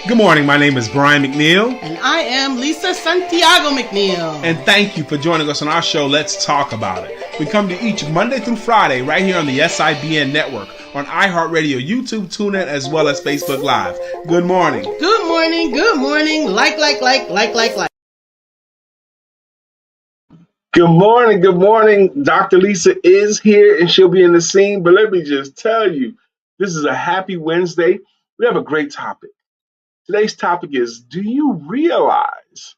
Good morning. My name is Brian McNeill. And I am Lisa Santiago McNeill. And thank you for joining us on our show, Let's Talk About It. We come to each Monday through Friday right here on the SIBN network, on iHeartRadio, YouTube, TuneIn, as well as Facebook Live. Good morning. Good morning. Good morning. Like. Good morning. Good morning. DrLisa is here and she'll be in the scene. But let me just tell you, this is a happy Wednesday. We have a great topic. Today's topic is, do you realize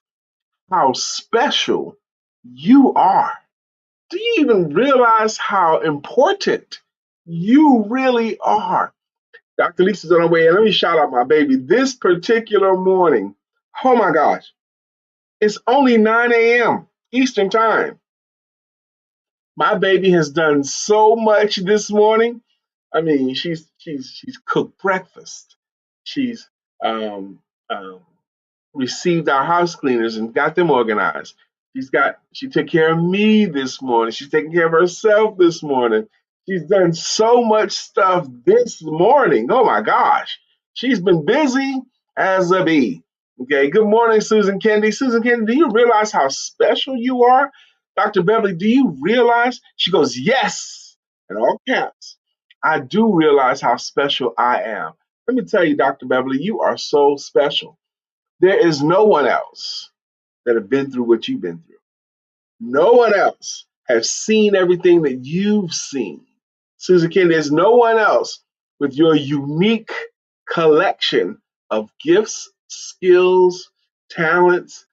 how special you are? Do you even realize how important you really are? DrLisa's on her way in. Let me shout out my baby. This particular morning, oh my gosh, it's only 9 a.m. Eastern Time. My baby has done so much this morning. I mean, she's cooked breakfast. She's um, um, received our house cleaners and got them organized. She took care of me this morning. She's taking care of herself this morning. She's done so much stuff this morning. Oh my gosh. She's been busy as a bee. Okay. Good morning, Susan Kennedy. Susan Kennedy, do you realize how special you are? Dr. Beverly, do you realize? She goes, yes, in all caps. I do realize how special I am. Let me tell you, Dr. Beverly, you are so special. There is no one else that have been through what you've been through. No one else has seen everything that you've seen. Susan King, there's no one else with your unique collection of gifts, skills, talents,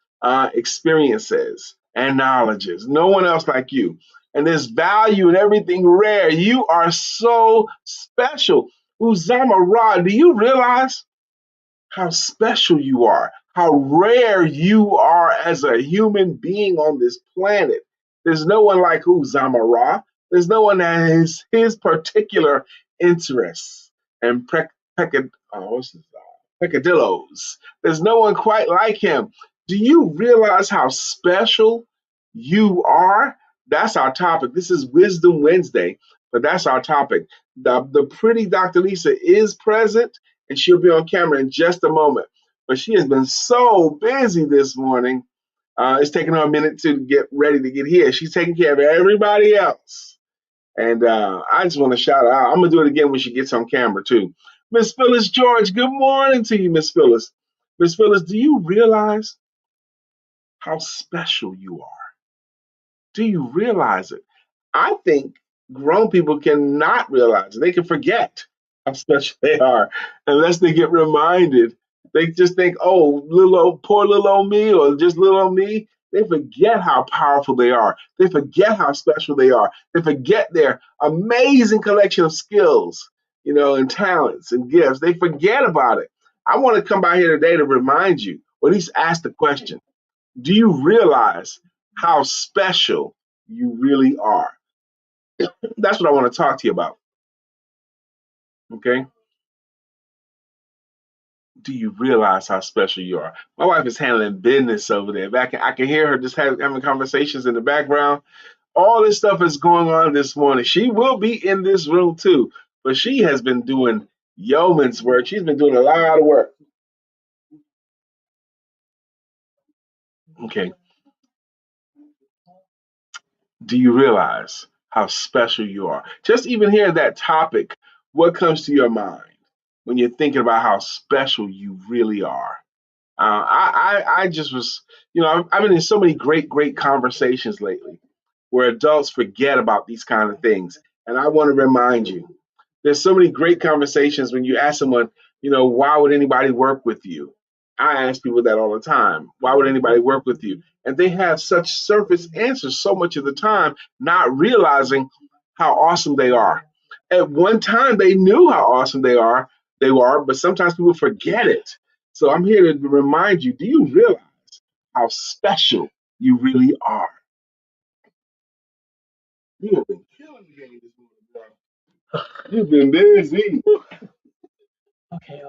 experiences, and knowledges. No one else like you. And there's value in everything rare. You are so special. Uzama Ra, do you realize how special you are, how rare you are as a human being on this planet? There's no one like Uzama. There's no one that has his particular interests and peccadillos. There's no one quite like him. Do you realize how special you are? That's our topic. This is Wisdom Wednesday, but that's our topic. The pretty DrLisa is present and she'll be on camera in just a moment. But she has been so busy this morning. It's taking her a minute to get ready to get here. She's taking care of everybody else. And I just want to shout her out. I'm going to do it again when she gets on camera, too. Miss Phyllis George, good morning to you, Miss Phyllis. Miss Phyllis, do you realize how special you are? Do you realize it? I think grown people cannot realize it. They can forget how special they are unless they get reminded. They just think, oh, poor little old me, or just little old me. They forget how powerful they are. They forget how special they are. They forget their amazing collection of skills, and talents and gifts. They forget about it. I want to come by here today to remind you, or at least ask the question, do you realize how special you really are? That's what I want to talk to you about. Okay. Do you realize how special you are? My wife is handling business over there. I can hear her just having conversations in the background. All this stuff is going on this morning. She will be in this room too, but she has been doing yeoman's work. She's been doing a lot of work. Okay. Do you realize how special you are? Just even hearing that topic, what comes to your mind when you're thinking about how special you really are? I just was, I've been in so many great conversations lately where adults forget about these kind of things. And I want to remind you, there's so many great conversations when you ask someone, why would anybody work with you? I ask people that all the time. Why would anybody work with you? And they have such surface answers so much of the time, not realizing how awesome they are. At one time, they knew how awesome they were, but sometimes people forget it. So I'm here to remind you, do you realize how special you really are? You have been killing the game this morning, bro. You've been busy. Okay.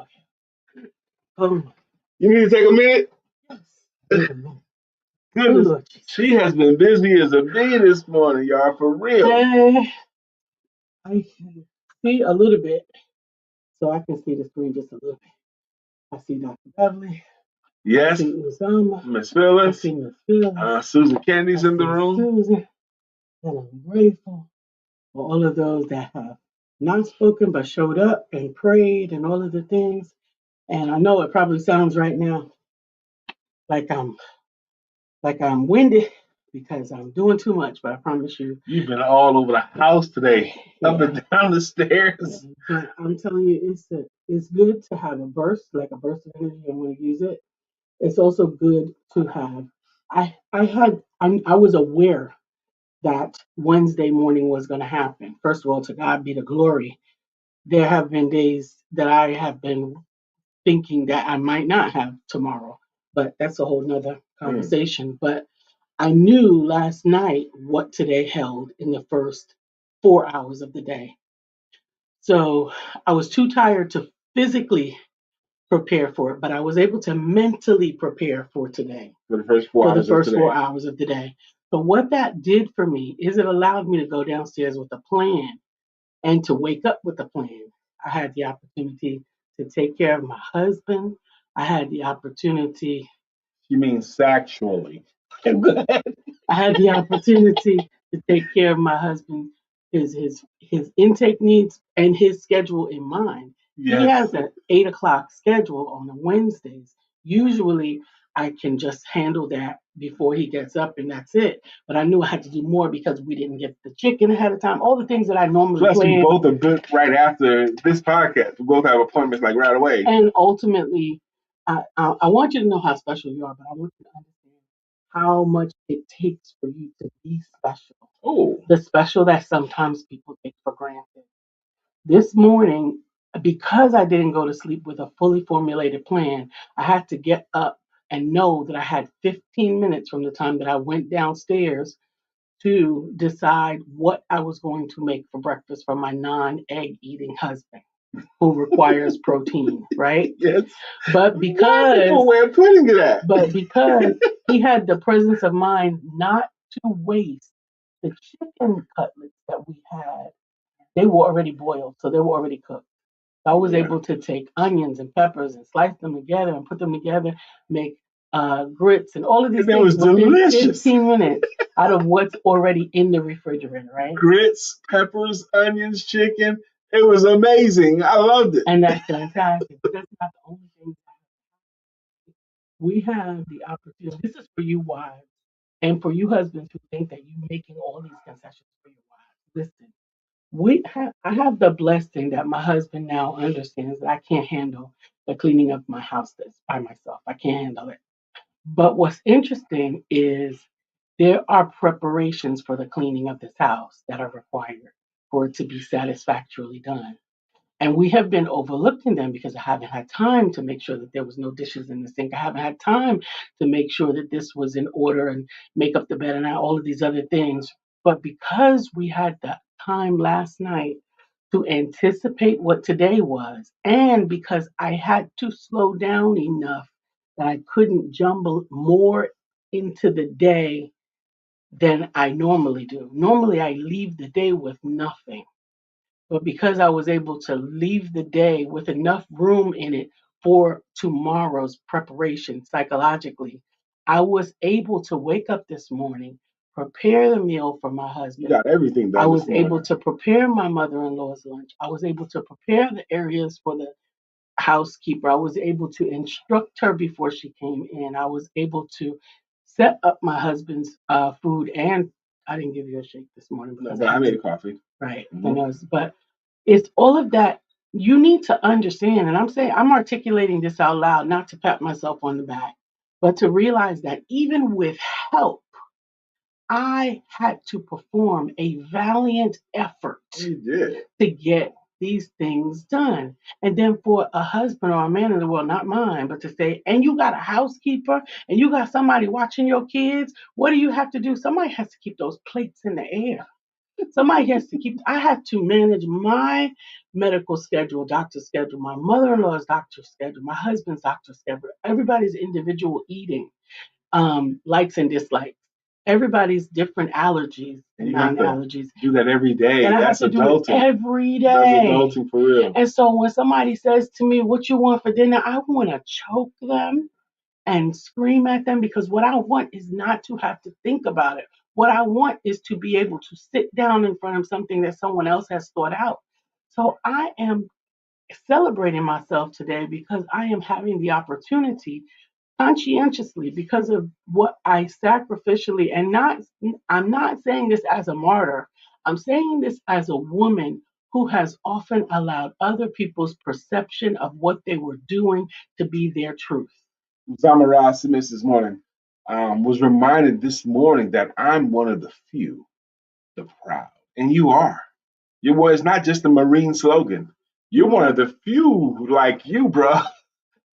Um, You need to take a minute. wait a minute. Oh, Goodness, Lord Jesus. she has been busy as a bee this morning, y'all, for real. I can see a little bit, so I can see the screen just a little bit. I see Dr. Beverly. I Yes, see Usama. Miss I Phyllis. see Miss Phyllis. Susan I Candy's in the see room. Susan. And I'm grateful for all of those that have not spoken but showed up and prayed and all of the things. And I know it probably sounds right now like I'm winded because I'm doing too much, but I promise you. You've been all over the house today, up Yeah. and down the stairs. But I'm telling you, it's good to have a burst, like a burst of energy. I'm going to use it. It's also good to have. I was aware that Wednesday morning was going to happen. First of all, to God be the glory. There have been days that I have been thinking that I might not have tomorrow, but that's a whole nother conversation. But I knew last night what today held in the first 4 hours of the day. So I was too tired to physically prepare for it, but I was able to mentally prepare for today, For the first four for the hours of first today. 4 hours of the day. So what that did for me is it allowed me to go downstairs with a plan and to wake up with a plan. I had the opportunity to take care of my husband. I had the opportunity. She means sexually. I had the opportunity to take care of my husband, his intake needs and his schedule in mind. He has an 8 o'clock schedule on the Wednesdays. Usually I can just handle that before he gets up and that's it. But I knew I had to do more because we didn't get the chicken ahead of time. All the things that I normally Plus, we plan. both are booked right after this podcast. We both have appointments like right away. And ultimately, I want you to know how special you are, but I want you to understand how much it takes for you to be special. Oh, The special that sometimes people take for granted. This morning, because I didn't go to sleep with a fully formulated plan, I had to get up and know that I had 15 minutes from the time that I went downstairs to decide what I was going to make for breakfast for my non-egg eating husband who requires protein, right? yes. But because Wonderful way of putting it at. but because he had the presence of mind not to waste the chicken cutlets that we had, they were already boiled, so they were already cooked. I was able to take onions and peppers and slice them together and put them together, make grits and all of these And it things was within delicious. 15 minutes out of what's already in the refrigerator, right? Grits, peppers, onions, chicken. It was amazing. I loved it. And that's fantastic. But that's not the only thing. We have the opportunity. This is for you wives and for you husbands who think that you're making all these concessions for your wives. Listen, I have the blessing that my husband now understands that I can't handle the cleaning of my house that's by myself. I can't handle it. But what's interesting is there are preparations for the cleaning of this house that are required for it to be satisfactorily done. And we have been overlooking them because I haven't had time to make sure that there was no dishes in the sink. I haven't had time to make sure that this was in order and make up the bed and all of these other things. But because we had the time last night to anticipate what today was, and because I had to slow down enough that I couldn't jumble more into the day than I normally do. Normally, I leave the day with nothing. But because I was able to leave the day with enough room in it for tomorrow's preparation psychologically, I was able to wake up this morning, prepare the meal for my You husband. got everything I done this was able morning. to prepare my mother in law's lunch. I was able to prepare the areas for the housekeeper. I was able to instruct her before she came in. I was able to set up my husband's food. And I didn't give you a shake this morning No, because but I made a coffee. right. Mhm. But it's all of that you need to understand. And I'm articulating this out loud, not to pat myself on the back, but to realize that even with help, I had to perform a valiant effort You did. to get these things done. And then for a husband or a man in the world, not mine, but to say, and you got a housekeeper and you got somebody watching your kids, what do you have to do? Somebody has to keep those plates in the air. Somebody has to keep, I have to manage my medical schedule, doctor schedule, my mother in law's doctor schedule, my husband's doctor schedule, everybody's individual eating likes and dislikes. everybody's different allergies and You have to non-allergies. do that every day. And I have That's to do it adulting. every That's day. adulting for real. And so when somebody says to me, what you want for dinner, I want to choke them and scream at them, because what I want is not to have to think about it. What I want is to be able to sit down in front of something that someone else has thought out. So I am celebrating myself today because I am having the opportunity conscientiously, because of what I sacrificially, and not, I'm not saying this as a martyr. I'm saying this as a woman who has often allowed other people's perception of what they were doing to be their truth. Zamara Smith this morning was reminded this morning that I'm one of the few, the proud. And you are. Your boy is not just a Marine slogan. You're one of the few like you, bro.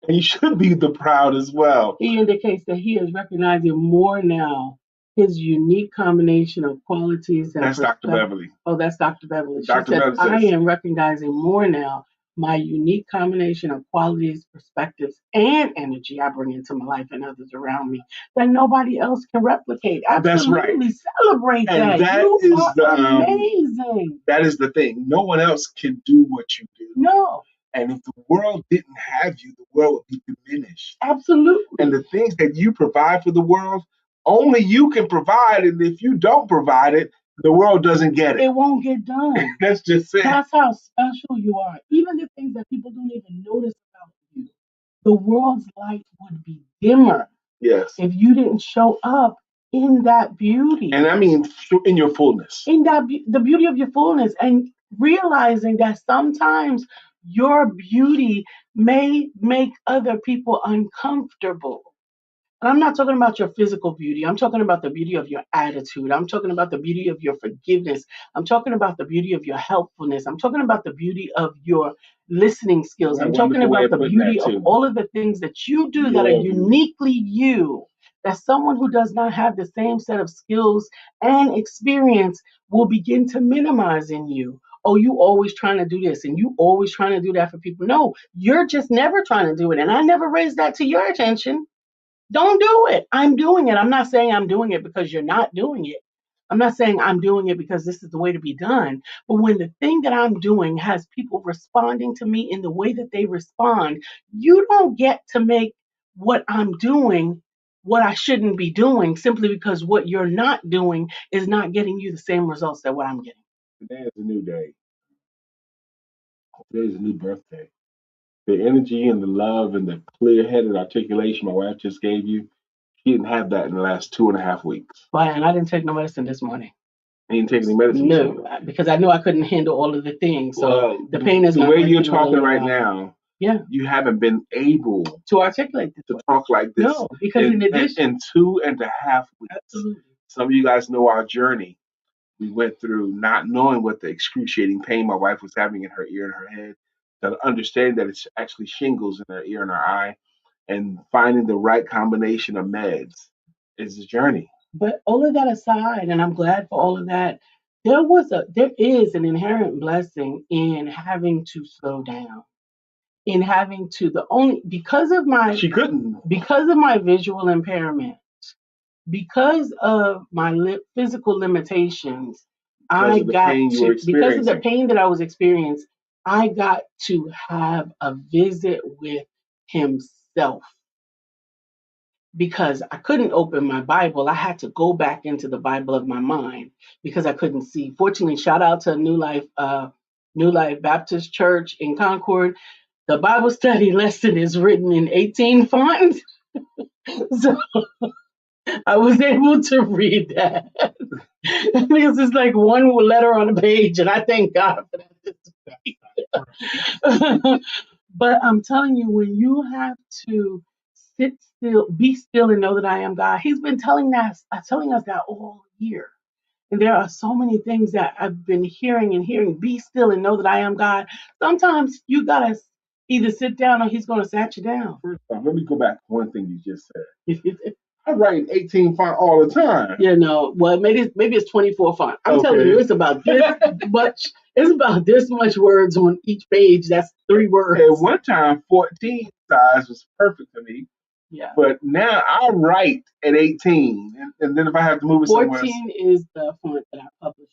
And you should be the proud as well. He indicates that he is recognizing more now his unique combination of qualities and That's Dr. Beverly. Oh, that's Dr. Beverly. She Dr. says, Beverly I says, am recognizing more now my unique combination of qualities, perspectives, and energy I bring into my life and others around me that nobody else can replicate. That's right. Absolutely celebrate And that. that You is are amazing. that is the thing. No one else can do what you do. No, And if the world didn't have you, the world would be diminished. absolutely. And the things that you provide for the world, only you can provide. And if you don't provide it, the world doesn't get it. It won't get done. That's just it. That's how special you are. Even the things that people don't even notice about you. The world's light would be dimmer Yes. if you didn't show up in that beauty. And I mean, in your fullness. In that the beauty of your fullness, and realizing that sometimes your beauty may make other people uncomfortable. And I'm not talking about your physical beauty. I'm talking about the beauty of your attitude. I'm talking about the beauty of your forgiveness. I'm talking about the beauty of your helpfulness. I'm talking about the beauty of your listening skills. I'm talking about the beauty of all of the things that you do that are uniquely you, that someone who does not have the same set of skills and experience will begin to minimize in you. Oh, you always trying to do this and you always trying to do that for people. No, you're just never trying to do it. And I never raised that to your attention. Don't do it. I'm doing it. I'm not saying I'm doing it because you're not doing it. I'm not saying I'm doing it because this is the way to be done. But when the thing that I'm doing has people responding to me in the way that they respond, you don't get to make what I'm doing what I shouldn't be doing simply because what you're not doing is not getting you the same results that what I'm getting. Today is a new day. Today is a new birthday. The energy and the love and the clear-headed articulation my wife just gave you, she didn't have that in the last 2.5 weeks. Why? And I didn't take no medicine this morning. You didn't take any medicine? No, because I knew I couldn't handle all of the things. So the pain is the not way you're working all talking the way right around. now. Yeah. You haven't been able To articulate this. to talk like this. No, because in addition, in 2.5 weeks. Absolutely. Some of you guys know our journey. We went through not knowing what the excruciating pain my wife was having in her ear and her head, to understanding that it's actually shingles in her ear and her eye, and finding the right combination of meds is a journey. But all of that aside, and I'm glad for all of that, there is an inherent blessing in having to slow down, in having to because of my visual impairment, because of my physical limitations, because of the pain that I was experiencing, I got to have a visit with himself. Because I couldn't open my Bible, I had to go back into the Bible of my mind because I couldn't see. Fortunately, shout out to New Life Baptist Church in Concord. The Bible study lesson is written in 18 fonts. So I was able to read that. Because it's like one letter on the page, and I thank God for that. But I'm telling you, when you have to sit still, be still, and know that I am God, He's been telling us that all year. And there are so many things that I've been hearing. Be still and know that I am God. Sometimes you gotta either sit down or He's gonna sat you down. First off, let me go back to one thing you just said. I write in 18 font all the time. Yeah, no. Well, maybe it's 24 font. I'm telling you, it's about this much. It's about this much words on each page. That's 3 words. At one time, 14 size was perfect for me. Yeah. But now I write at 18, and then if I have to move it somewhere else, 14 is the font that I publish.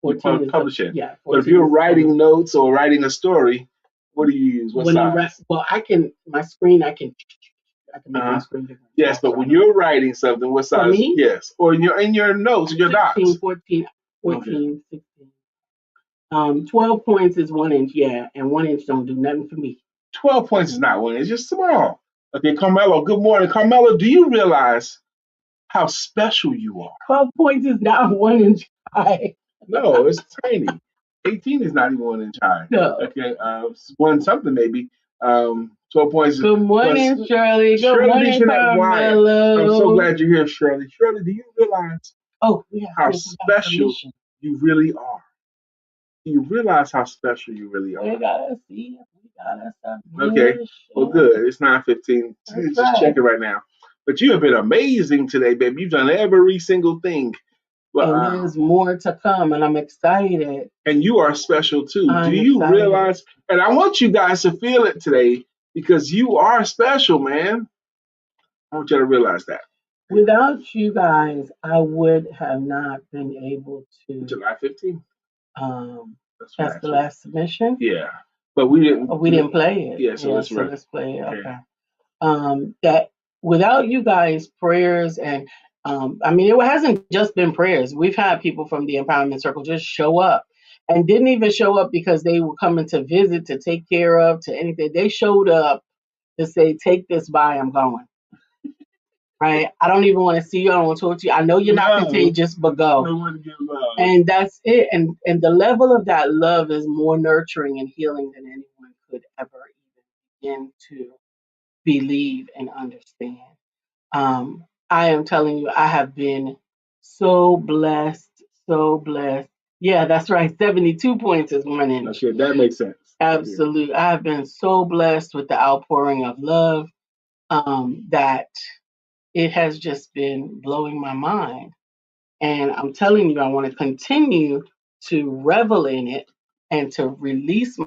you 14 is publish it. yeah. But if 14 you're is the font. writing notes or writing a story, what do you use? What When size? well, I can my screen. I can make my screen bigger. Yes, but when you're writing something, what For size? me? Yes, or in your notes, in your 16, docs. 14, 14, 16. 12 points is 1 inch, yeah, and 1 inch don't do nothing for me. 12 points is not one; it's just small. Okay, Carmelo. Good morning, Carmelo. Do you realize how special you are? 12 points is not 1 inch high. No, it's tiny. 18 is not even 1 inch high. No. Okay, one something maybe. 12 points. Good morning, Shirley. Good morning, Carmelo. I'm so glad you're here, Shirley. Shirley, do you realize We how have special you really are? Do you realize how special you really are? We gotta see if we got a Okay, well, good. It's 9:15. Just checking right now. But you have been amazing today, baby. You've done every single thing. And there's more to come, and I'm excited. And you are special too. I'm Do you excited. realize? And I want you guys to feel it today because you are special, man. I want you to realize that. Without you guys, I would have not been able to. July 15th. That's the last submission. Yeah, but we didn't. We didn't play it. Yeah, so let's play it. Okay. That without you guys' prayers and I mean, it hasn't just been prayers. We've had people from the Empowerment Circle just show up and didn't even show up because they were coming to visit, to take care of, to anything. They showed up to say, "Take this by, I'm going." Right? I don't even want to see you. I don't want to talk to you. I know you're not contagious, but go. And that's it. And the level of that love is more nurturing and healing than anyone could ever even begin to believe and understand. I am telling you, I have been so blessed, so blessed. Yeah, that's right. 72 points is 1 inch. Okay, that makes sense. Absolutely. I have been so blessed with the outpouring of love that it has just been blowing my mind. And I'm telling you, I want to continue to revel in it and to release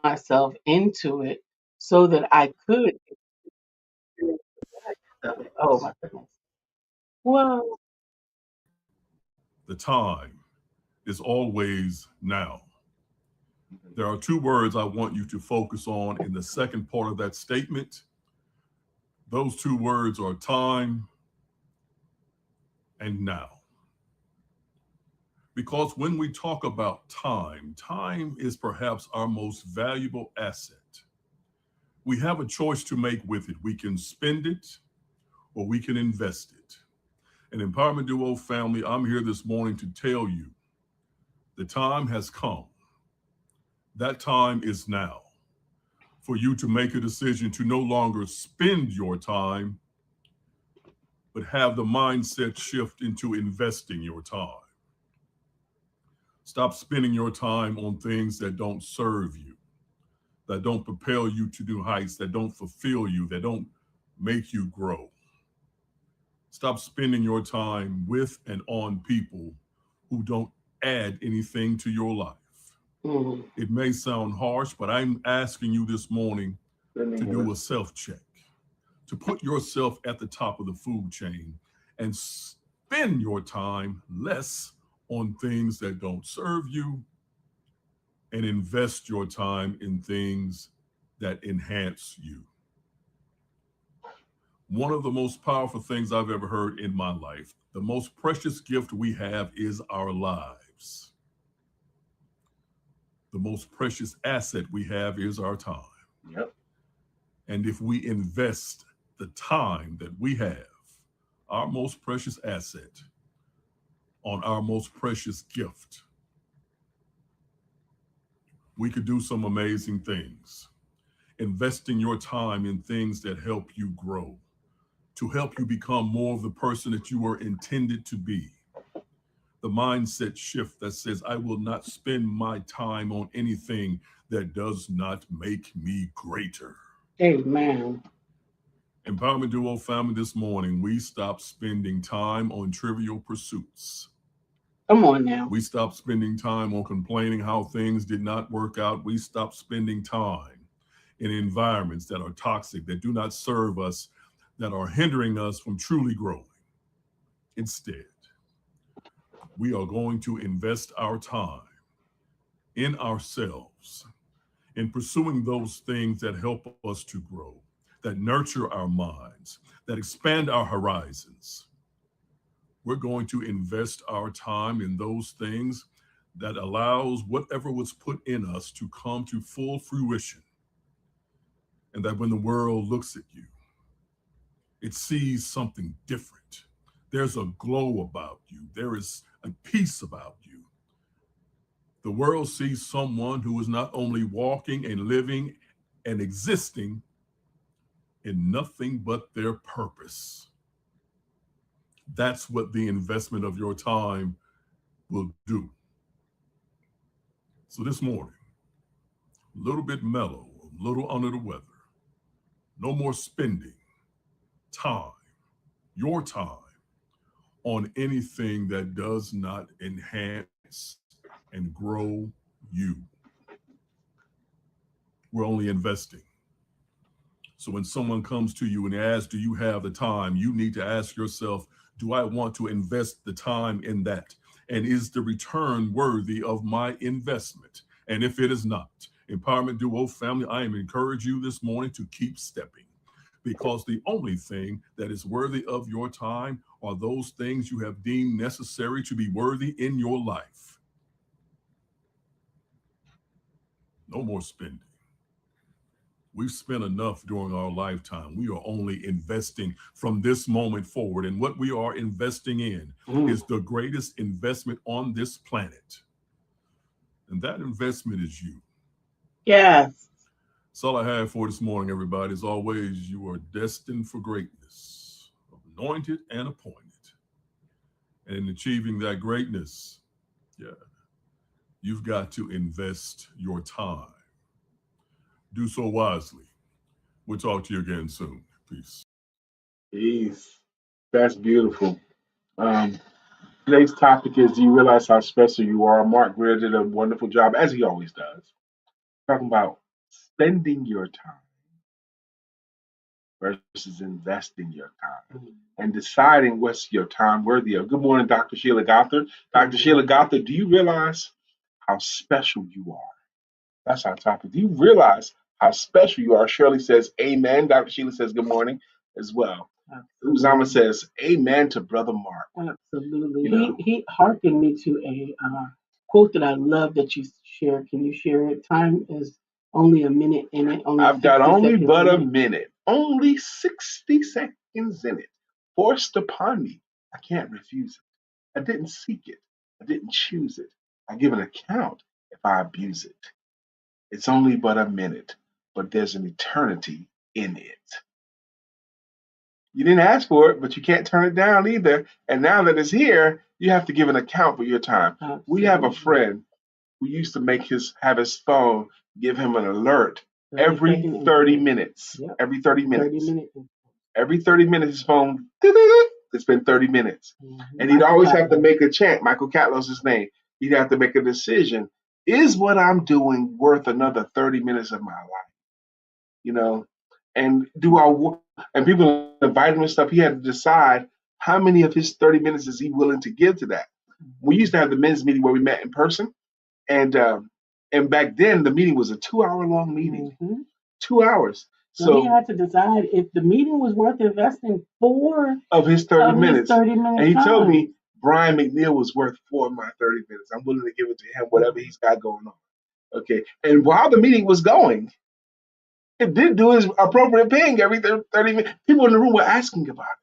myself into it so that I could. Oh my goodness. Well, The time is always now. There are two words I want you to focus on in the second part of that statement. Those two words are time and now. Because when we talk about time, time is perhaps our most valuable asset. We have a choice to make with it. We can spend it or we can invest it. And Empowerment Duo family, I'm here this morning to tell you the time has come. That time is now for you to make a decision to no longer spend your time, but have the mindset shift into investing your time. Stop spending your time on things that don't serve you, that don't propel you to new heights, that don't fulfill you, that don't make you grow. Stop spending your time with and on people who don't add anything to your life. mm-hmm. It may sound harsh, but I'm asking you this morning to do a self-check, to put yourself at the top of the food chain and spend your time less on things that don't serve you and invest your time in things that enhance you. One of the most powerful things I've ever heard in my life, the most precious gift we have is our lives. The most precious asset we have is our time. Yep. And if we invest the time that we have, our most precious asset, on our most precious gift, we could do some amazing things. Investing your time in things that help you grow, to help you become more of the person that you were intended to be. The mindset shift that says, I will not spend my time on anything that does not make me greater. Amen. Empowerment Duo family, this morning, we stopped spending time on trivial pursuits. Come on now. We stopped spending time on complaining how things did not work out. We stopped spending time in environments that are toxic, that do not serve us, that are hindering us from truly growing. Instead, we are going to invest our time in ourselves, in pursuing those things that help us to grow, that nurture our minds, that expand our horizons. We're going to invest our time in those things that allows whatever was put in us to come to full fruition. And that when the world looks at you, it sees something different. There's a glow about you. There is a peace about you. The world sees someone who is not only walking and living and existing in nothing but their purpose. That's what the investment of your time will do. So this morning, a little bit mellow, a little under the weather. No more spending time, your time, on anything that does not enhance and grow you. We're only investing. So when someone comes to you and asks, do you have the time? You need to ask yourself, do I want to invest the time in that? And is the return worthy of my investment? And if it is not, Empowerment Duo family, I am encouraging you this morning to keep stepping, because the only thing that is worthy of your time are those things you have deemed necessary to be worthy in your life. No more spending. We've spent enough during our lifetime. We are only investing from this moment forward. And what we are investing in is the greatest investment on this planet. And that investment is you. Yes. That's all I have for this morning, everybody. As always, you are destined for greatness, anointed and appointed. And in achieving that greatness, you've got to invest your time. Do so wisely. We'll talk to you again soon. Peace. Peace. That's beautiful. Today's topic is, do you realize how special you are? Mark Greer did a wonderful job, as he always does, talking about spending your time versus investing your time and deciding what's your time worthy of. Good morning, Dr. Sheila Gothard. Dr. Sheila Gothard, do you realize how special you are? That's our topic. Do you realize how special you are? Shirley says, amen. Dr. Sheila says, good morning as well. Uzama says, amen to Brother Mark. Absolutely. You know. He hearkened me to a quote that I love that you shared. Can you share it? Time is only a minute in it. I've got only but a minute. minute. Only 60 seconds in it. Forced upon me. I can't refuse it. I didn't seek it. I didn't choose it. I give an account if I abuse it. It's only but a minute, but there's an eternity in it. You didn't ask for it, but you can't turn it down either. And now that it's here, you have to give an account for your time. Absolutely. We have a friend who used to have his phone give him an alert every 30 minutes. Yep. Every 30 minutes. 30 minutes. Every 30 minutes, his phone, it's been 30 minutes. And he'd always have to make a chant. Michael Catlow's his name. He'd have to make a decision. Is what I'm doing worth another 30 minutes of my life? You know, and and people invite him and stuff. He had to decide how many of his 30 minutes is he willing to give to that. We used to have the men's meeting where we met in person, and back then the meeting was a 2-hour long meeting, 2 hours. So he had to decide if the meeting was worth investing 4 of his 30 minutes. And he told me Brian McNeill was worth 4 of my 30 minutes. I'm willing to give it to him, whatever he's got going on. Okay. And while the meeting was going, it did do his appropriate ping every 30 minutes. People in the room were asking about it.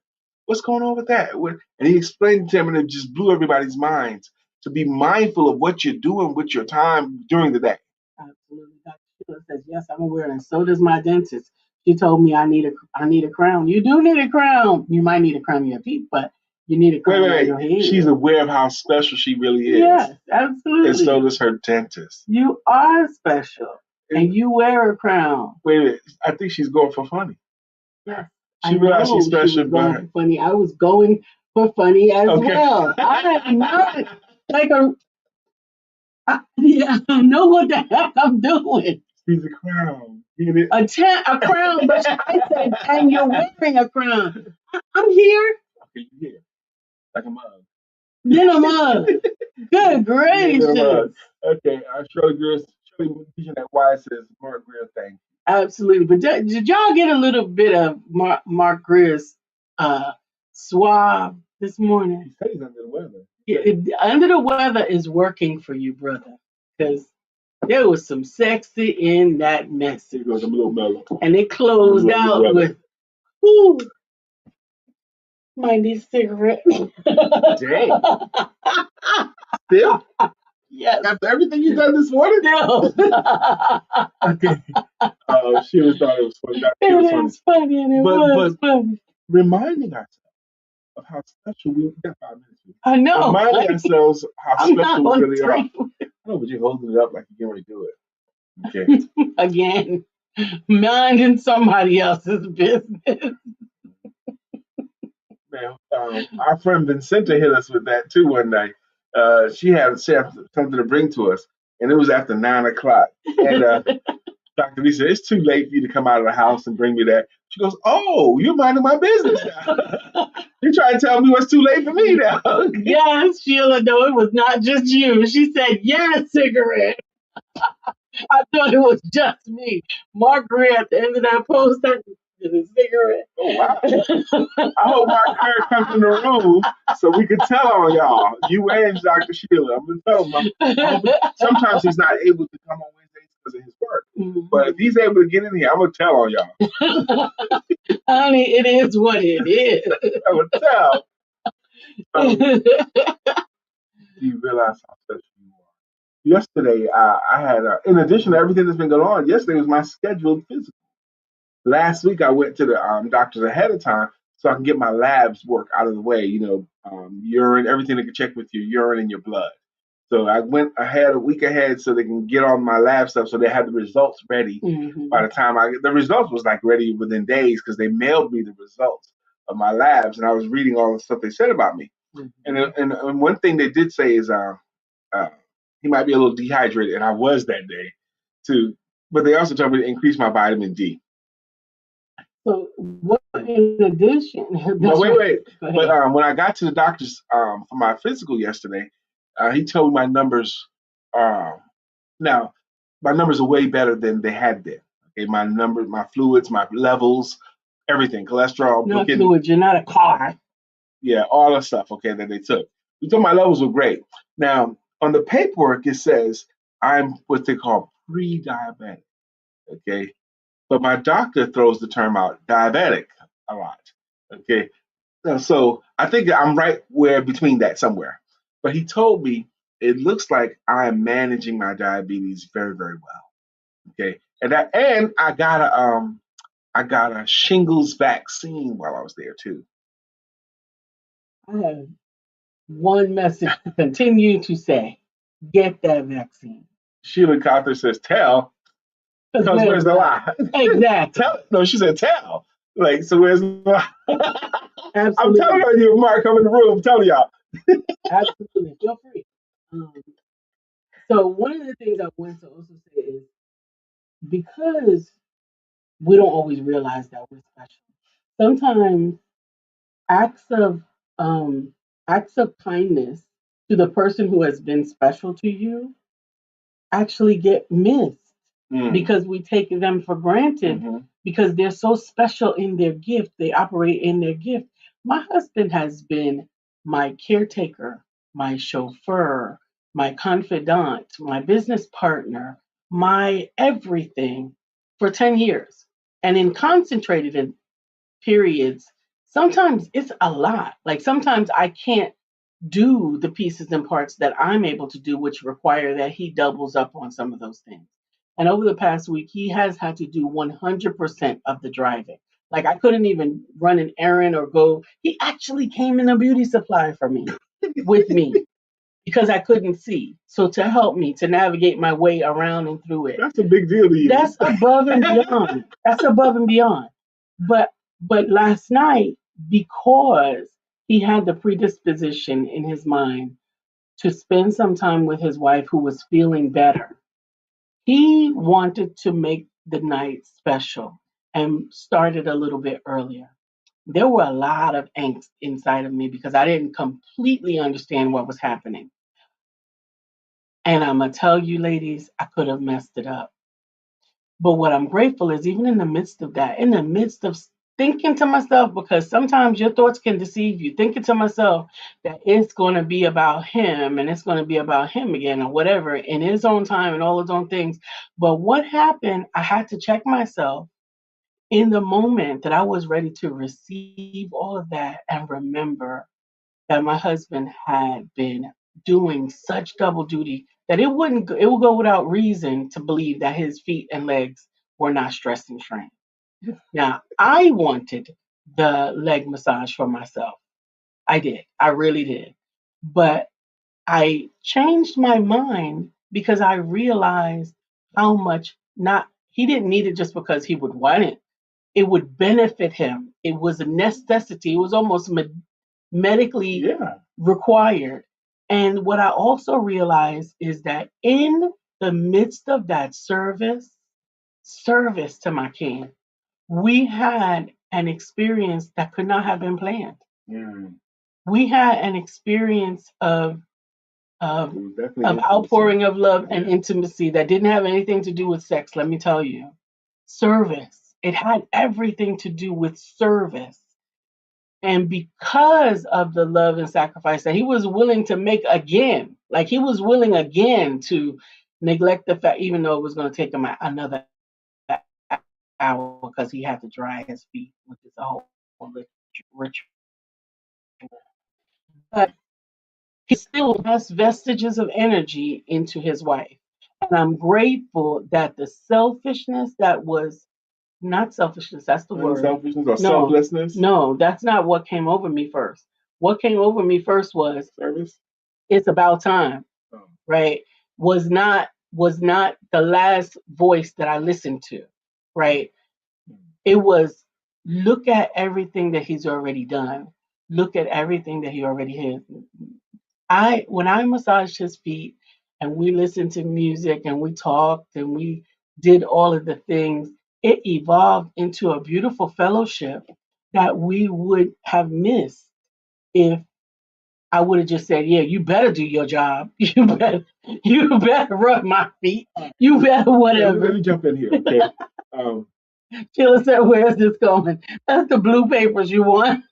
What's going on with that? And he explained to him, and it just blew everybody's minds to be mindful of what you're doing with your time during the day. Absolutely. Dr. Sheila says, yes, I'm aware, and so does my dentist. She told me I need a crown. You do need a crown. You might need a crown in your feet, but you need a crown in your head. She's aware of how special she really is. Yes, absolutely. And so does her dentist. You are special, and you wear a crown. Wait a minute. I think she's going for funny. Yes. She realized she's special, but funny. I was going for funny as well. I am not like I know what the heck I'm doing. He's a clown. Get it? A crown, but I said, and you're wearing a crown. I'm here. Okay, you here. Like a mug. Then a mug. Good Get a mug. gracious. Okay, Shirley mentioned that why it says Mark Greer thing. Absolutely. But did y'all get a little bit of Mark Greer's suave this morning? He said he's under the weather. Under the weather is working for you, brother. Because there was some sexy in that message. He goes, I'm a little mellow. And it closed out with, whoo, might need a cigarette. Dang. Still? Yes. After everything you've done this morning? No. Okay. She was thought it was funny. It was funny and it was funny. Reminding ourselves of how special we got 5 minutes. I know. Reminding ourselves how special we really are. I know, but you're holding it up like you're getting ready to do it. Okay. Again, minding somebody else's business. Man, our friend Vincenta hit us with that too one night. She had something to bring to us, and it was after 9 o'clock. And Dr. Lisa, it's too late for you to come out of the house and bring me that. She goes, oh, you're minding my business now. You're trying to tell me what's too late for me now. Yes, Sheila, no, it was not just you. She said, yes, cigarette. I thought it was just me. Mark Greer at the end of that post, that is a cigarette. Oh, wow. I hope Mark Greer comes in the room so we can tell on y'all. You and Dr. Sheila. I'm going to tell him. Sometimes he's not able to come on Wednesdays because of his work. Mm-hmm. But if he's able to get in here, I'm going to tell on y'all. Honey, it is what it is. I would tell. Do you realize how special you are? Yesterday, I had, in addition to everything that's been going on, yesterday was my scheduled physical. Last week, I went to the doctors ahead of time so I can get my labs work out of the way, urine, everything they can check with your urine and your blood. So I went ahead a week ahead so they can get on my lab stuff so they had the results ready. Mm-hmm. By the time the results was like ready within days because they mailed me the results of my labs and I was reading all the stuff they said about me. Mm-hmm. And one thing they did say is he might be a little dehydrated, and I was that day too. But they also told me to increase my vitamin D. So what in addition? But wait. But when I got to the doctor's for my physical yesterday, he told me my numbers now my numbers are way better than they had been. Okay, my numbers, my fluids, my levels, everything, cholesterol. No fluids. You're not a car. Yeah, all the stuff. Okay, that they took. He told my levels were great. Now on the paperwork it says I'm what they call pre-diabetic. Okay. But my doctor throws the term out diabetic a lot. Okay. So I think I'm right where between that somewhere. But he told me it looks like I'm managing my diabetes very, very well. Okay. And I got a shingles vaccine while I was there too. I have one message to continue to say. Get that vaccine. Sheila Cawthon says, tell. Because where's the lie? Exactly. No, she said tell. Like, so where's the lie? Absolutely. I'm telling you, Mark, come in the room. I'm telling y'all. Absolutely. Feel free. So one of the things I wanted to also say is because we don't always realize that we're special. Sometimes acts of kindness to the person who has been special to you actually get missed because we take them for granted because they're so special in their gift. They operate in their gift. My husband has been my caretaker, my chauffeur, my confidant, my business partner, my everything for 10 years. And in concentrated periods, sometimes it's a lot. Like sometimes I can't do the pieces and parts that I'm able to do, which require that he doubles up on some of those things. And over the past week, he has had to do 100% of the driving. Like I couldn't even run an errand or go. He actually came in a beauty supply for me, with me, because I couldn't see. So to help me to navigate my way around and through it. That's a big deal to you. That's above and beyond. That's above and beyond. But last night, because he had the predisposition in his mind to spend some time with his wife who was feeling better, He wanted to make the night special and started a little bit earlier. There were a lot of angst inside of me because I didn't completely understand what was happening. And I'm going to tell you, ladies, I could have messed it up. But what I'm grateful is, even in the midst of that, in the midst of thinking to myself, because sometimes your thoughts can deceive you, thinking to myself that it's going to be about him and it's going to be about him again or whatever in his own time and all his own things. But what happened, I had to check myself in the moment that I was ready to receive all of that and remember that my husband had been doing such double duty that it would go without reason to believe that his feet and legs were not stressed and strained. Now, I wanted the leg massage for myself. I did. I really did. But I changed my mind because I realized how much not he didn't need it just because he would want it. It would benefit him. It was a necessity. It was almost medically required. And what I also realized is that in the midst of that service to my king, we had an experience that could not have been planned. Mm. We had an experience of, of outpouring of love and intimacy that didn't have anything to do with sex, let me tell you. Service. It had everything to do with service. And because of the love and sacrifice that he was willing to make again, like he was willing again to neglect the fact, even though it was going to take him another hour because he had to dry his feet, which is a whole ritual. But he still has vestiges of energy into his wife. And I'm grateful that the selfishness that was not selfishness, that's the word. Selfishness or selflessness? No, that's not what came over me first. What came over me first was service. It's about time, right? Was not the last voice that I listened to, right? It was look at everything that he's already done. Look at everything that he already has. When I massaged his feet and we listened to music and we talked and we did all of the things, it evolved into a beautiful fellowship that we would have missed if I would have just said, "Yeah, you better do your job. You better rub my feet. You better whatever." Let me jump in here, okay? Sheila said, "Where's this going?" That's the blue papers you want.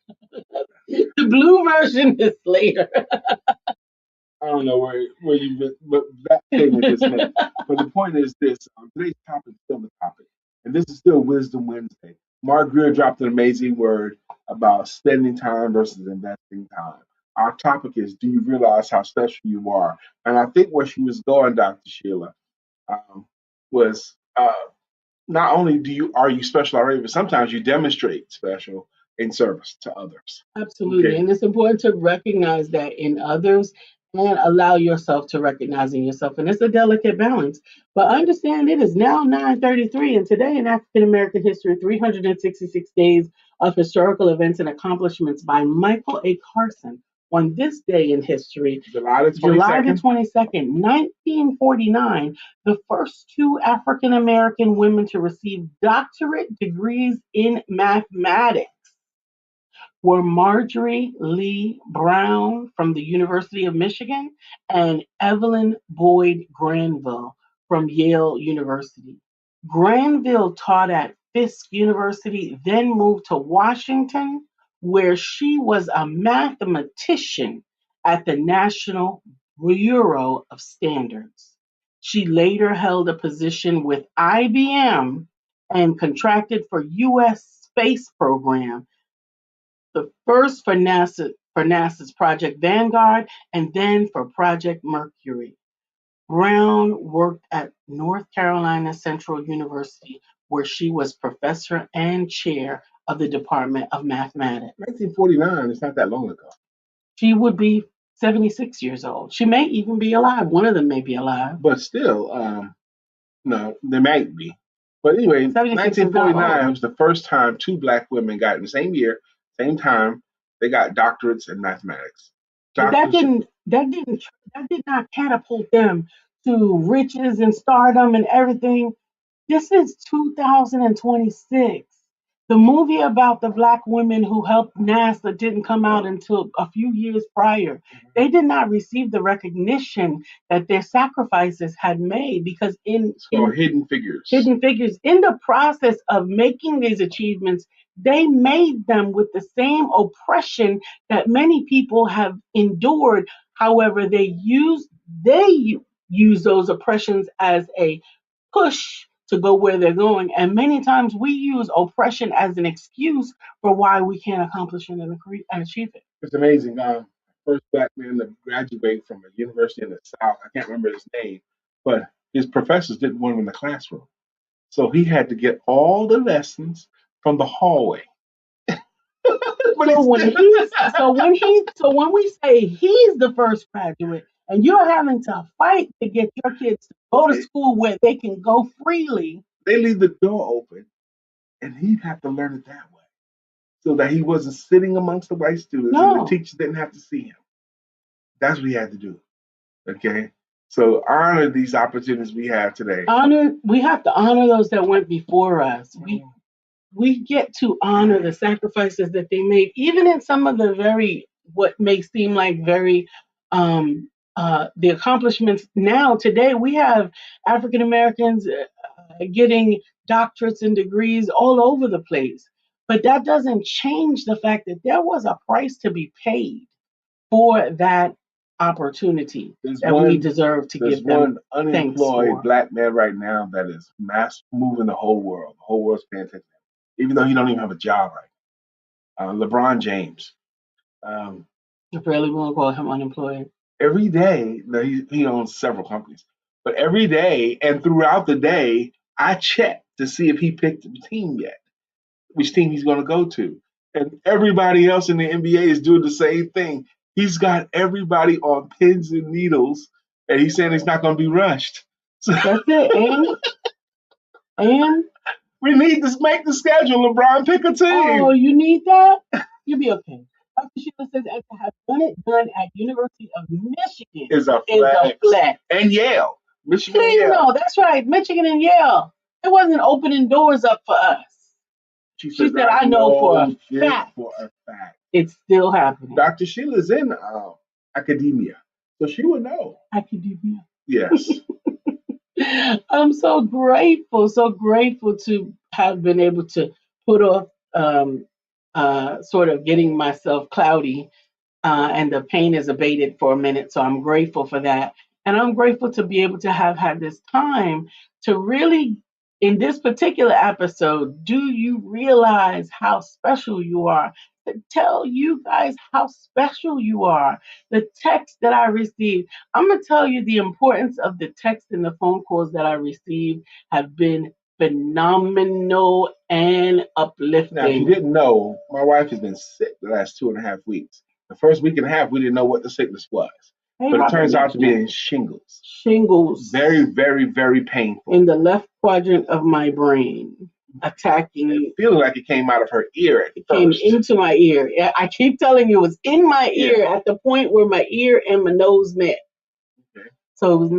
The blue version is later. I don't know where you've been, but that statement just made. But the point is this: today's topic is still the topic, and this is still Wisdom Wednesday. Mark Greer dropped an amazing word about spending time versus investing time. Our topic is: do you realize how special you are? And I think where she was going, Dr. Sheila, was not only are you special already, but sometimes you demonstrate special in service to others. Absolutely. Okay. And it's important to recognize that in others and allow yourself to recognize in yourself. And it's a delicate balance. But understand it is now 9:33, and today in African American history, 366 days of historical events and accomplishments by Michael A. Carson. On this day in history, July the 22nd, 1949, the first two African American women to receive doctorate degrees in mathematics were Marjorie Lee Brown from the University of Michigan and Evelyn Boyd Granville from Yale University. Granville taught at Fisk University, then moved to Washington, where she was a mathematician at the National Bureau of Standards. She later held a position with IBM and contracted for U.S. space program, the first for NASA's Project Vanguard and then for Project Mercury. Brown worked at North Carolina Central University, where she was professor and chair of the Department of Mathematics. 1949 is not that long ago. She would be 76 years old. She may even be alive. One of them may be alive. But still, no, they might be. But anyway, 1949 was the first time two black women got in the same year, same time, they got doctorates in mathematics. That did not catapult them to riches and stardom and everything. This is 2026. The movie about the black women who helped NASA didn't come out until a few years prior. They did not receive the recognition that their sacrifices had made because So hidden figures. hidden figures in the process of making these achievements, they made them with the same oppression that many people have endured. However, they use those oppressions as a push to go where they're going. And many times we use oppression as an excuse for why we can't accomplish it and achieve it. It's amazing. First black man to graduate from a university in the South. I can't remember his name, but his professors didn't want him in the classroom. So he had to get all the lessons from the hallway. So when we say he's the first graduate and you're having to fight to get your kids to go to school where they can go freely, they leave the door open and he'd have to learn it that way. So that he wasn't sitting amongst the white students and the teachers didn't have to see him. That's what he had to do. Okay. So honor these opportunities we have today. We have to honor those that went before us. We get to honor the sacrifices that they made, even in some of the what may seem like very the accomplishments now today. We have African Americans getting doctorates and degrees all over the place, but that doesn't change the fact that there was a price to be paid for that opportunity we deserve to give them. There's one unemployed black man right now that is mass moving the whole world. The whole world's paying attention, even though he don't even have a job right now. LeBron James. I barely want to call him unemployed. Every day, he owns several companies, but every day and throughout the day, I check to see if he picked a team yet, which team he's going to go to. And everybody else in the NBA is doing the same thing. He's got everybody on pins and needles, and he's saying he's not going to be rushed. So that's it. And we need to make the schedule. LeBron, pick a team. Oh, you need that? You'll be okay. Dr. Sheila says to have done at University of Michigan is a flex. And Yale. Michigan and Yale. No, that's right. Michigan and Yale. It wasn't opening doors up for us. She said, I know for a fact. It's still happening. Dr. Sheila's in academia, so she would know. Academia. Yes. I'm so grateful to have been able to put off sort of getting myself cloudy and the pain is abated for a minute. So I'm grateful for that. And I'm grateful to be able to have had this time to really, in this particular episode, do you realize how special you are? To tell you guys how special you are. The text that I received, I'm going to tell you the importance of the text and the phone calls that I received have been phenomenal and uplifting. Now, if you didn't know, my wife has been sick the last 2.5 weeks. The first week and a half, we didn't know what the sickness was. But it turns out to be shingles. Shingles. Very, very, very painful. In the left quadrant of my brain, attacking. Feeling like it came out of her ear. It came into my ear. I keep telling you, it was in my ear at the point where my ear and my nose met. Okay. So it was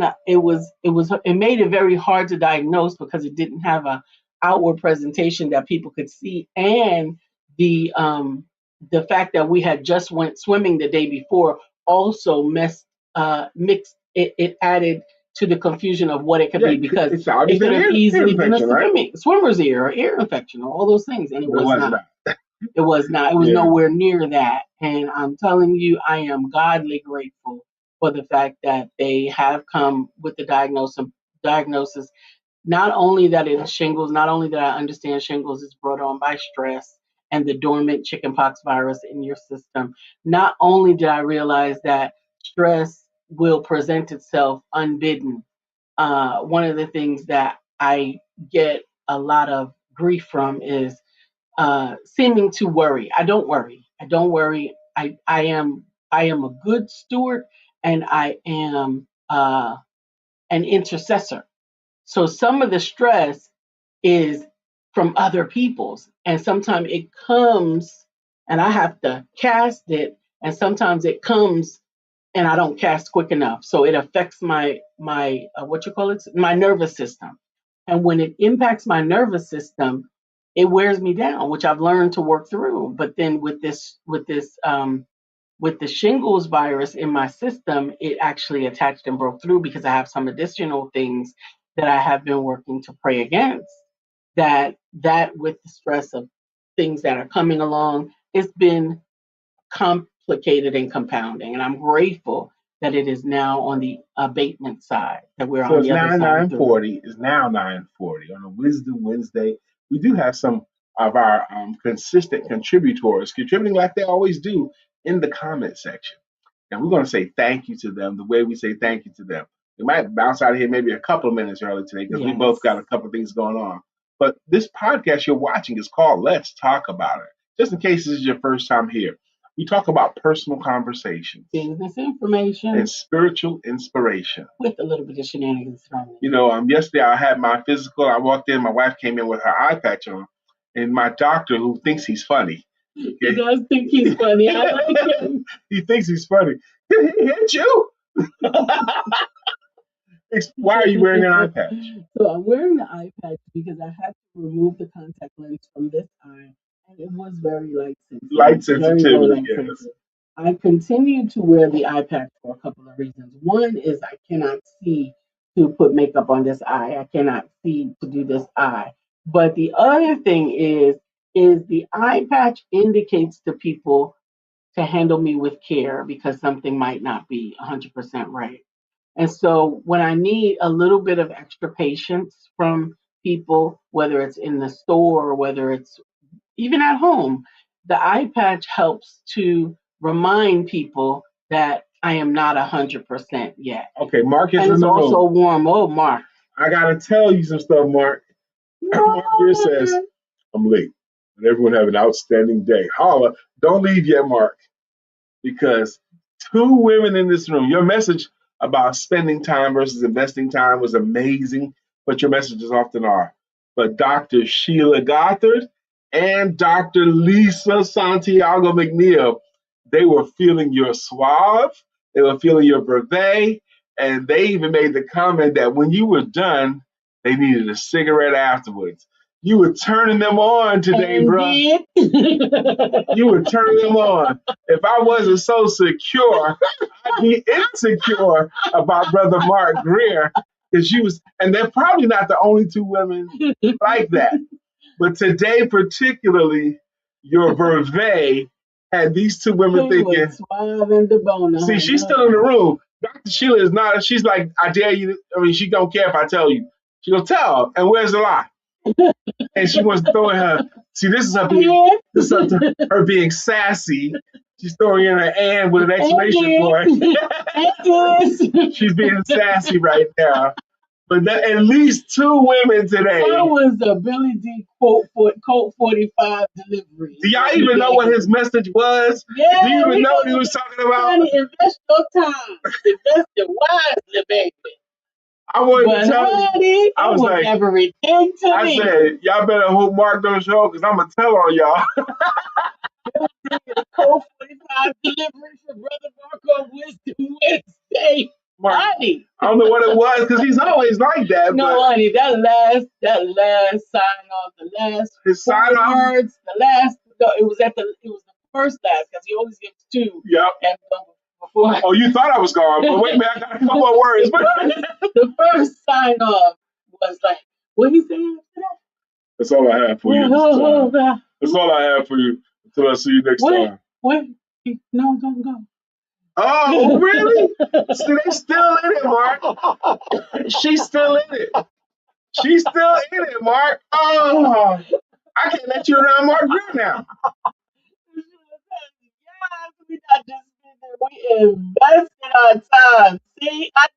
not. It made it very hard to diagnose because it didn't have a outward presentation that people could see, and the fact that we had just went swimming the day before also mixed it added to the confusion of what it could be, because it could have easily been a swimmer's ear or ear infection or all those things, and it was not. It was not. It was nowhere near that. And I'm telling you, I am godly grateful for the fact that they have come with the diagnosis. Not only that it is shingles, not only that I understand shingles is brought on by stress and the dormant chickenpox virus in your system. Not only did I realize that stress will present itself unbidden. One of the things that I get a lot of grief from is seeming to worry. I don't worry. I am a good steward, and I am an intercessor. So some of the stress is from other people's, and sometimes it comes and I have to cast it, and sometimes it comes and I don't cast quick enough. So it affects my my nervous system. And when it impacts my nervous system, it wears me down, which I've learned to work through. But then with the shingles virus in my system, it actually attached and broke through because I have some additional things that I have been working to pray against. That with the stress of things that are coming along, it's been complicated and compounding. And I'm grateful that it is now on the abatement side, that we're So on it's the other now side through it. 9:40. It's now 9:40 on a Wisdom Wednesday. We do have some of our consistent contributors contributing like they always do in the comment section. And we're going to say thank you to them the way we say thank you to them. We might bounce out of here maybe a couple of minutes early today because we both got a couple of things going on. But this podcast you're watching is called Let's Talk About It. Just in case this is your first time here, we talk about personal conversations, Business information, and spiritual inspiration. with a little bit of shenanigans thrown in. You know, yesterday I had my physical. I walked in, my wife came in with her eye patch on, and my doctor, who thinks he's funny, He does think he's funny. I like him. he thinks he's funny. Did he hit you? Why are you wearing an eye patch? So I'm wearing the eye patch because I had to remove the contact lens from this eye, and it was very light sensitive. Light Very low sensitivity, light yes. sensitive. I continue to wear the eye patch for a couple of reasons. One is I cannot see to put makeup on this eye. I cannot see to do this eye. But the other thing is the eye patch indicates to people to handle me with care because something might not be 100% right. And so when I need a little bit of extra patience from people, whether it's in the store or whether it's even at home, the eye patch helps to remind people that I am not 100% yet. Okay, Mark is And in it's the also room. warm. Oh, Mark. I gotta tell you some stuff, Mark. Mark here says, I'm late. And everyone have an outstanding day. Holla, don't leave yet, Mark, because two women in this room, your message about spending time versus investing time was amazing, but your messages often are. But Dr. Sheila Gothard and Dr. Lisa Santiago McNeill, they were feeling your suave, they were feeling your brevet, and they even made the comment that when you were done, they needed a cigarette afterwards. You were turning them on today, bro. You were turning them on. If I wasn't so secure, I'd be insecure about Brother Mark Greer. Because you was, and they're probably not the only two women like that. But today, particularly, your verve had these two women thinking. See, she's still in the room. Dr. Sheila is not. She's like, I dare you. I mean, she don't care if I tell you. She gonna tell. And where's the lie? And she wants to throw in her. See, this is her being sassy. She's throwing in her and with an exclamation point. She's being sassy right now. But at least two women today. That was a Billy D Colt 45 delivery. Do y'all even know what his message was? Yeah, do you even know what he was talking about? Honey, invest your time. Invest it wisely, baby. I wanted to tell you. I was like, everything to I me. said, y'all better hope Mark don't show because I'm going to tell on y'all. Cold 45 delivery for Brother Marco Wisdom Wednesday. Mark, honey. I don't know what it was because he's always like that. No, but honey, that last sign off, the last his sign off words, the last. No, it was the first last because he always gives two. Yep. And before. Oh, you thought I was gone, but wait a minute, I got a couple more words. The first sign off was like, what he said after that? That's all I have for you. That's all I have for you until I see you next time. Wait, no, don't go. Oh, really? See, they still in it, Mark. She's still in it. She's still in it, Mark. Oh, I can't let you around Mark Greer now. We not just we invested our time. See, I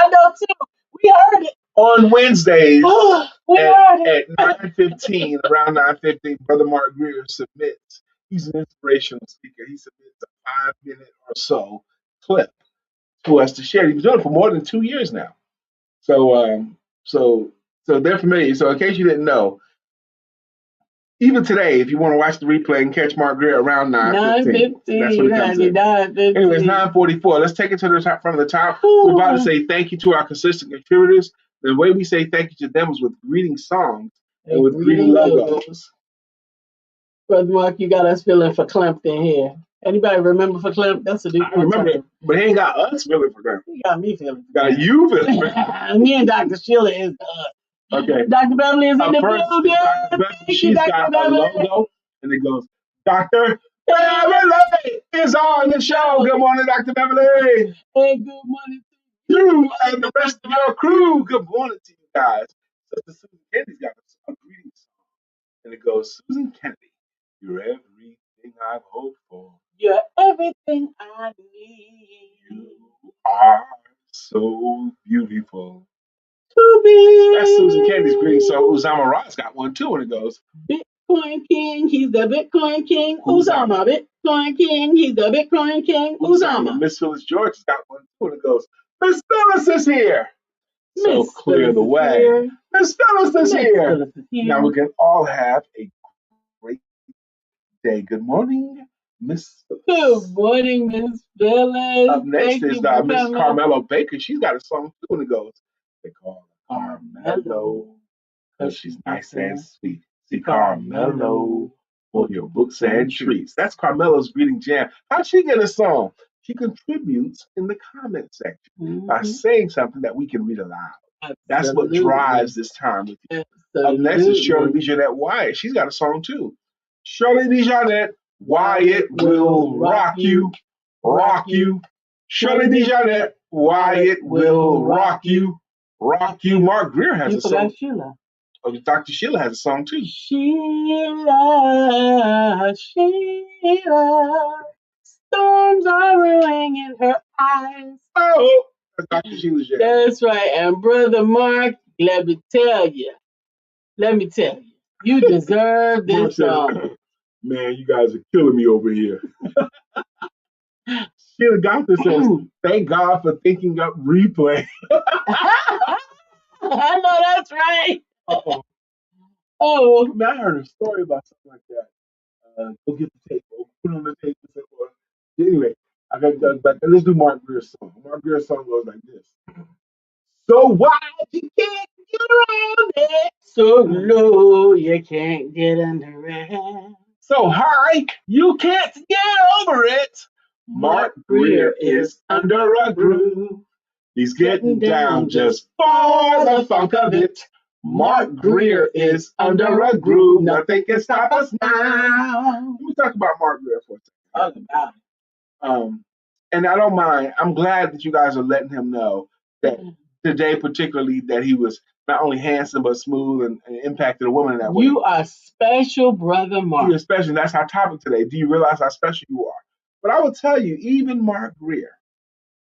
know too. We heard it. On Wednesdays at 9:15, around 9:15, Brother Mark Greer submits. He's an inspirational speaker. He submits a 5-minute or so clip to us to share. He's been doing it for more than 2 years now. So they're familiar. So in case you didn't know, Even today, if you want to watch the replay and catch Mark Greer around 9:15, that's when it comes in. 9:15. Anyway, it's 9:44. Let's take it to the top from the top. We're about to say thank you to our consistent contributors. The way we say thank you to them is with greeting songs and with greeting logos. Brother Mark, you got us feeling for Clempton here. Anybody remember for Clemp? That's a I remember it, but he ain't got us feeling for them. He got me feeling. Got you feeling for them. Me and Dr. Sheila is Okay. Dr. Beverly is in the First, building. Dr. Beverly, she's got a logo, and it goes, Dr. Beverly is on the show. Good morning, Dr. Beverly. Hey, good morning to You and the rest of your crew. Good morning to you guys. Sister Susan Kennedy's got a greeting song, and it goes, Susan Kennedy, you're everything I've hoped for. You're everything I need. You are so beautiful. To be. That's Susan Kennedy's greeting song. Uzama Ross got one too, and it goes, Bitcoin King, he's the Bitcoin King. Uzama, Bitcoin King, he's the Bitcoin King. Uzama. Miss Phyllis George has got one too, and it goes, Miss Phyllis is here. So Miss clear Phyllis the is way. here. Miss Phyllis is here. Phyllis is here. Now we can all have a great day. Good morning, Miss Phyllis. Good morning, Miss Phyllis. Up next Thank is you for Miss coming. Carmelo Baker. She's got a song too, and it goes, they call her Carmelo, because she's nice and sweet. See, Carmelo, for your books and treats. That's Carmelo's greeting jam. How'd she get a song? She contributes in the comment section by saying something that we can read aloud. That's what drives this time with you. Up next is Shirley DeJohnette Wyatt. She's got a song too. Shirley DeJohnette Wyatt will rock you, rock you. Shirley DeJohnette Wyatt will rock you, rock you. Mark Greer has a song. Sheila. Oh, Dr. Sheila has a song too. Sheila, Sheila, storms are rolling in her eyes. Oh, that's Dr. Sheila's jam. That's right. And Brother Mark, let me tell you, you deserve this song. Man, you guys are killing me over here. Sheila Gotham says, thank God for thinking up replay. I know that's right. Uh-oh. Oh, Man, I heard a story about something like that. Go get the tape, or put it on the tape. And say, well, anyway, I got to go back. Let's do Mark Greer's song. Mark Greer's song goes like this. So wide you can't get around it. so low you can't get under it. So high you can't get over it. Mark Greer is under a groove. He's getting down just for the funk of it. Mark Greer is under a groove. Nothing can stop us now. Let me talk about Mark Greer for a second. Talk about it. And I don't mind. I'm glad that you guys are letting him know that today, particularly, that he was not only handsome but smooth and impacted a woman in that way. You are special, Brother Mark. You're special. That's our topic today. Do you realize how special you are? But I will tell you, even Mark Greer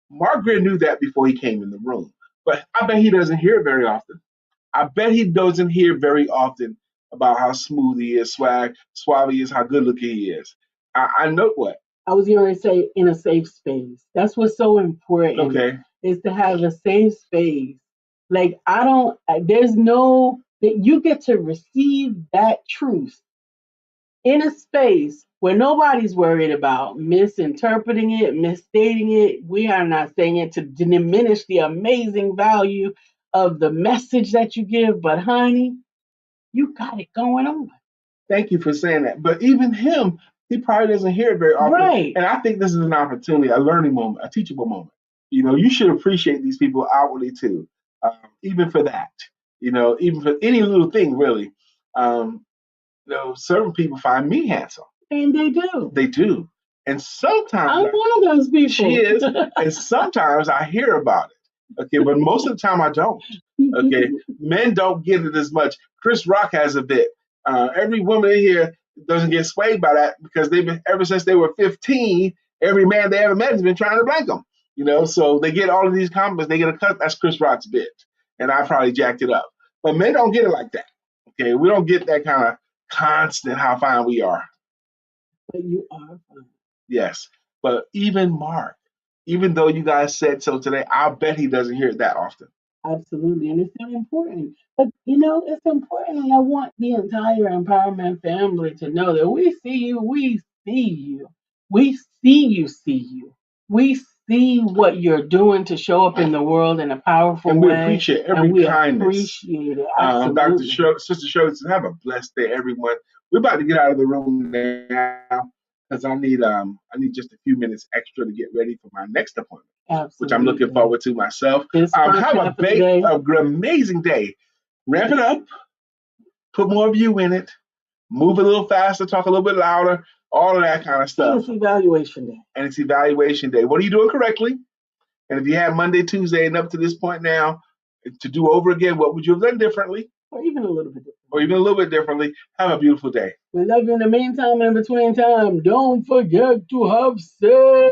knew that before he came in the room. But I bet he doesn't hear it very often. I bet he doesn't hear very often about how smooth he is, suave he is, how good looking he is. I know what. I was going to say in a safe space. That's what's so important. Okay. Is to have a safe space. Like there's no, that you get to receive that truth in a space where nobody's worried about misinterpreting it, misstating it. We are not saying it to diminish the amazing value of the message that you give, but honey, you got it going on. Thank you for saying that. But even him, he probably doesn't hear it very often. Right. And I think this is an opportunity, a learning moment, a teachable moment. You should appreciate these people outwardly too, even for that. Even for any little thing, really. Certain people find me handsome. And they do. They do. And sometimes I'm one of those people. She is. And sometimes I hear about it. Okay, but most of the time I don't. Okay, men don't get it as much. Chris Rock has a bit. Every woman in here doesn't get swayed by that because they've been ever since they were 15. Every man they ever met has been trying to blank them. So they get all of these compliments. They get a cut. That's Chris Rock's bit, and I probably jacked it up. But men don't get it like that. Okay, we don't get that kind of constant how fine we are. But you are fine. Yes, but even Mark, even though you guys said so today, I'll bet he doesn't hear it that often. Absolutely, and it's so important. But you know, it's important, and I want the entire empowerment family to know that we see you, we see you, we see you, see you. We see what you're doing to show up in the world in a powerful And we way, appreciate and every we kindness. appreciate it. Dr. Absolutely, Sister Shirley says, have a blessed day, everyone. We're about to get out of the room now because I need just a few minutes extra to get ready for my next appointment, which I'm looking absolutely. forward to myself. This first Have half of the day, a amazing day. Ramp it up, put more of you in it, move a little faster, talk a little bit louder, all of that kind of and stuff. it's evaluation day. And it's evaluation day. What are you doing correctly? And if you had Monday, Tuesday, and up to this point now to do over again, what would you have done differently? Or even a little bit different. Or even a little bit differently? Have a beautiful day. We love you in the meantime and in between time. Don't forget to have sex.